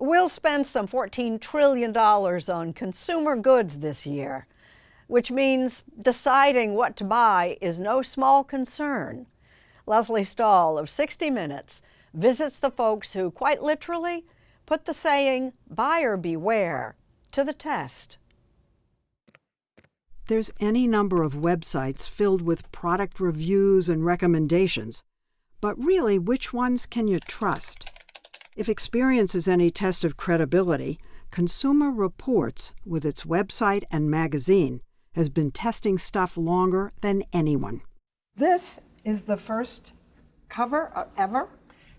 We'll spend some $14 trillion on consumer goods this year, which means deciding what to buy is no small concern. Leslie Stahl of 60 Minutes visits the folks who, quite literally, put the saying, buyer beware, to the test. There's any number of websites filled with product reviews and recommendations, but really, which ones can you trust? If experience is any test of credibility, Consumer Reports, with its website and magazine, has been testing stuff longer than anyone. This is the first cover ever?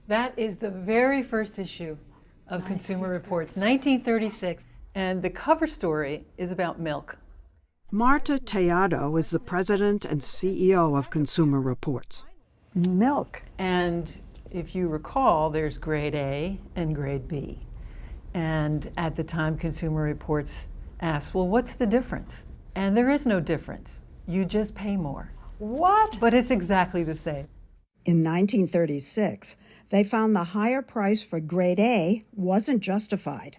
That is the very first issue of Consumer Reports, 1936. And the cover story is about milk. Marta Tellado is the president and CEO of Consumer Reports. Milk. And if you recall, there's grade A and grade B. And at the time, Consumer Reports asked, well, what's the difference? And there is no difference. You just pay more. What? But it's exactly the same. In 1936, they found the higher price for grade A wasn't justified.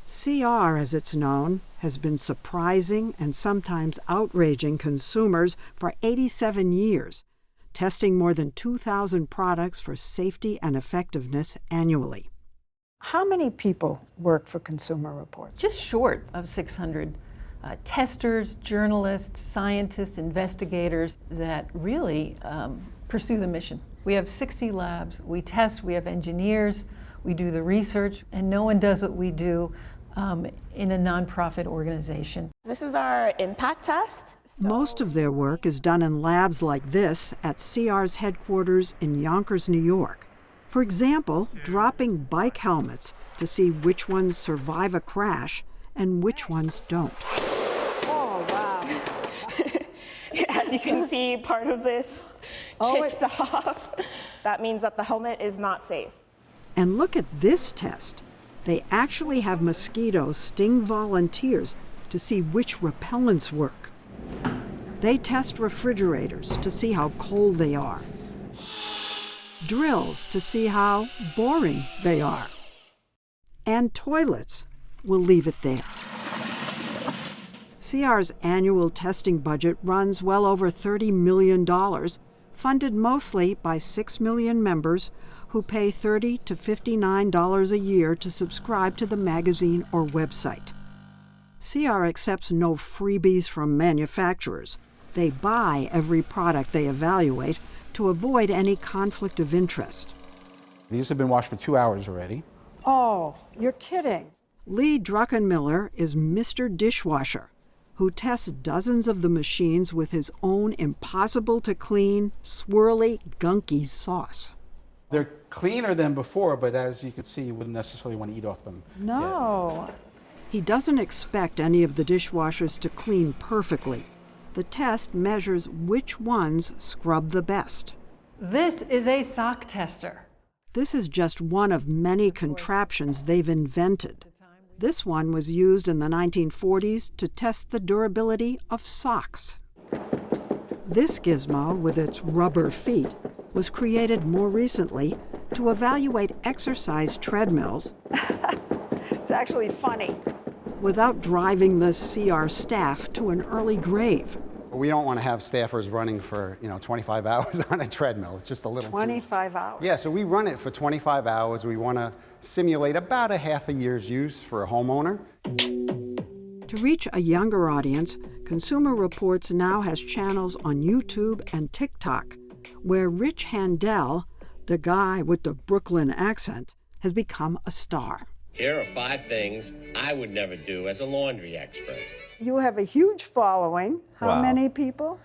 CR, as it's known, has been surprising and sometimes outraging consumers for 87 years, testing more than 2,000 products for safety and effectiveness annually. How many people work for Consumer Reports? Just short of 600 testers, journalists, scientists, investigators that really pursue the mission. We have 60 labs, we test, we have engineers, we do the research, and no one does what we do in a nonprofit organization. This is our impact test. Most of their work is done in labs like this at CR's headquarters in Yonkers, New York. For example, dropping bike helmets to see which ones survive a crash and which ones don't. Oh, wow. As you can see, part of this chipped off. That means that the helmet is not safe. And look at this test. They actually have mosquitoes sting volunteers to see which repellents work. They test refrigerators to see how cold they are. Drills to see how boring they are. And toilets. We'll leave it there. CR's annual testing budget runs well over $30 million, funded mostly by 6 million members who pay $30 to $59 a year to subscribe to the magazine or website. CR accepts no freebies from manufacturers. They buy every product they evaluate to avoid any conflict of interest. These have been washed for 2 hours already. Oh, you're kidding. Lee Druckenmiller is Mr. Dishwasher, who tests dozens of the machines with his own impossible-to-clean, swirly, gunky sauce. They're cleaner than before, but as you can see, you wouldn't necessarily want to eat off them. No. He doesn't expect any of the dishwashers to clean perfectly. The test measures which ones scrub the best. This is a sock tester. This is just one of many contraptions they've invented. This one was used in the 1940s to test the durability of socks. This gizmo, with its rubber feet, was created more recently to evaluate exercise treadmills. It's actually funny. Without driving the CR staff to an early grave. We don't want to have staffers running for 25 hours on a treadmill. It's just a little 25 hours. Yeah, so we run it for 25 hours. We want to simulate about a half a year's use for a homeowner. To reach a younger audience, Consumer Reports now has channels on YouTube and TikTok, where Rich Handel, the guy with the Brooklyn accent, has become a star. Here are 5 things I would never do as a laundry expert. You have a huge following. How many people?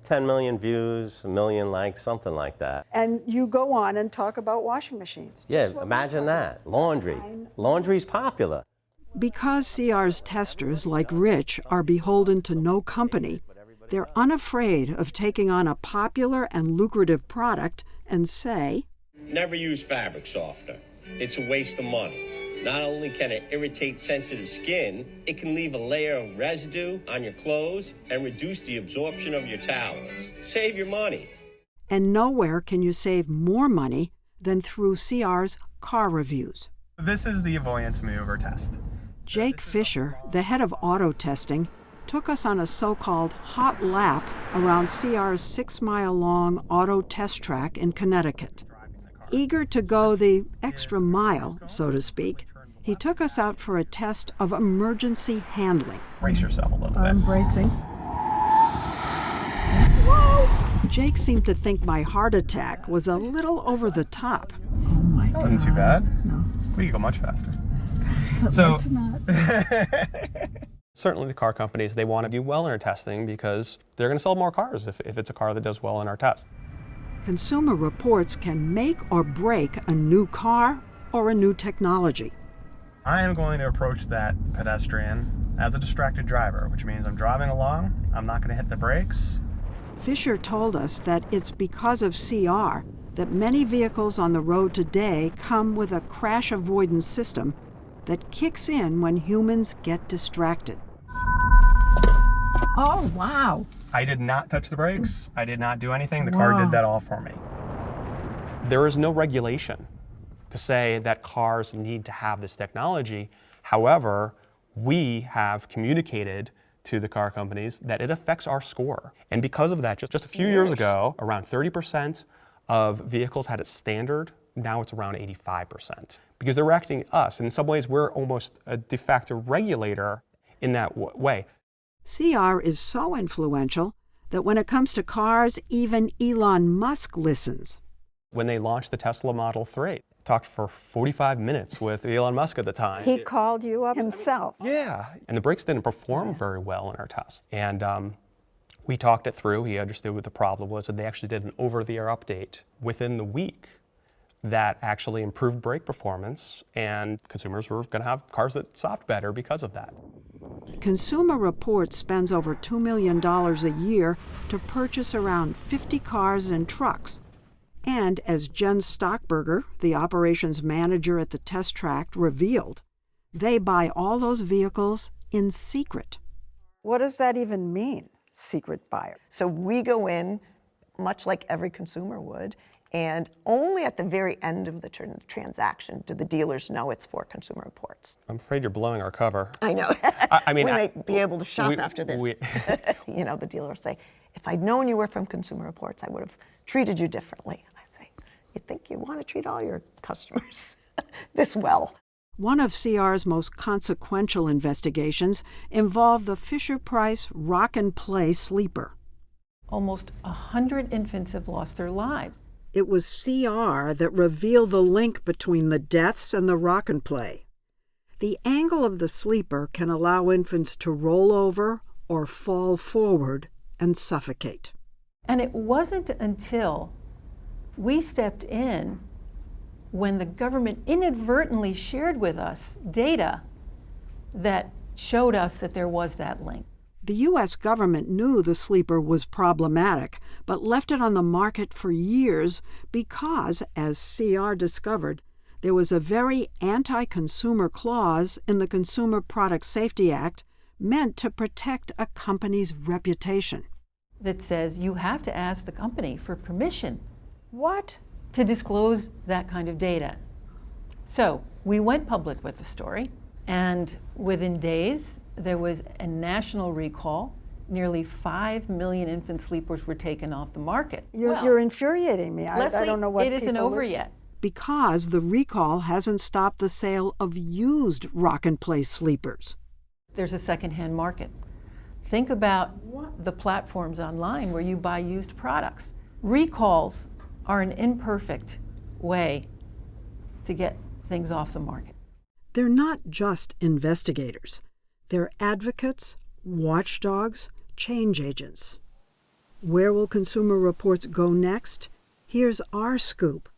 10 million views, 1 million likes, something like that. And you go on and talk about washing machines. Yeah, imagine that. Laundry. Laundry's popular. Because CR's testers, like Rich, are beholden to no company, they're unafraid of taking on a popular and lucrative product and say, Never use fabric softener. It's a waste of money. Not only can it irritate sensitive skin, it can leave a layer of residue on your clothes and reduce the absorption of your towels. Save your money. And nowhere can you save more money than through CR's car reviews. This is the avoidance maneuver test. Jake Fisher, the head of auto testing, took us on a so-called hot lap around CR's 6-mile-long auto test track in Connecticut. Eager to go the extra mile, so to speak, he took us out for a test of emergency handling. Brace yourself a little bit. I'm bracing. Whoa! Jake seemed to think my heart attack was a little over the top. Oh my That wasn't too bad. No. We could go much faster. So it's not. Certainly the car companies, they want to do well in our testing because they're going to sell more cars if it's a car that does well in our test. Consumer Reports can make or break a new car or a new technology. I am going to approach that pedestrian as a distracted driver, which means I'm driving along, I'm not going to hit the brakes. Fisher told us that it's because of CR that many vehicles on the road today come with a crash avoidance system that kicks in when humans get distracted. Oh, wow. I did not touch the brakes. I did not do anything. The car did that all for me. There is no regulation to say that cars need to have this technology. However, we have communicated to the car companies that it affects our score. And because of that, just a few years ago, around 30% of vehicles had it standard. Now it's around 85%. Because they're acting us. In some ways, we're almost a de facto regulator in that way. CR is so influential that when it comes to cars, even Elon Musk listens. When they launched the Tesla Model 3, talked for 45 minutes with Elon Musk at the time. He called you up himself. Yeah, and the brakes didn't perform very well in our test. And we talked it through. He understood what the problem was, and they actually did an over-the-air update within the week that actually improved brake performance, and consumers were going to have cars that stopped better because of that. Consumer Reports spends over $2 million a year to purchase around 50 cars and trucks. And as Jen Stockberger, the operations manager at the test track, revealed, they buy all those vehicles in secret. What does that even mean, secret buyer? So we go in, much like every consumer would, and only at the very end of the transaction do the dealers know it's for Consumer Reports. I'm afraid you're blowing our cover. I know. I mean, we might be able to shop after this. You know, the dealer will say, if I'd known you were from Consumer Reports, I would have treated you differently. And I say, you think you want to treat all your customers this well? One of CR's most consequential investigations involved the Fisher-Price Rock and Play sleeper. Almost 100 infants have lost their lives. It was CR that revealed the link between the deaths and the rock and play. The angle of the sleeper can allow infants to roll over or fall forward and suffocate. And it wasn't until we stepped in when the government inadvertently shared with us data that showed us that there was that link. The U.S. government knew the sleeper was problematic, but left it on the market for years because, as CR discovered, there was a very anti-consumer clause in the Consumer Product Safety Act meant to protect a company's reputation. That says you have to ask the company for permission. What? To disclose that kind of data. So we went public with the story, and within days, there was a national recall. Nearly 5 million infant sleepers were taken off the market. You're infuriating me. Leslie, I don't know what it isn't over yet. Because the recall hasn't stopped the sale of used rock and play sleepers. There's a secondhand market. Think about the platforms online where you buy used products. Recalls are an imperfect way to get things off the market. They're not just investigators. They're advocates, watchdogs, change agents. Where will Consumer Reports go next? Here's our scoop,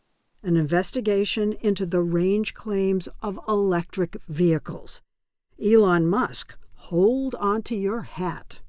an investigation into the range claims of electric vehicles. Elon Musk, hold on to your hat.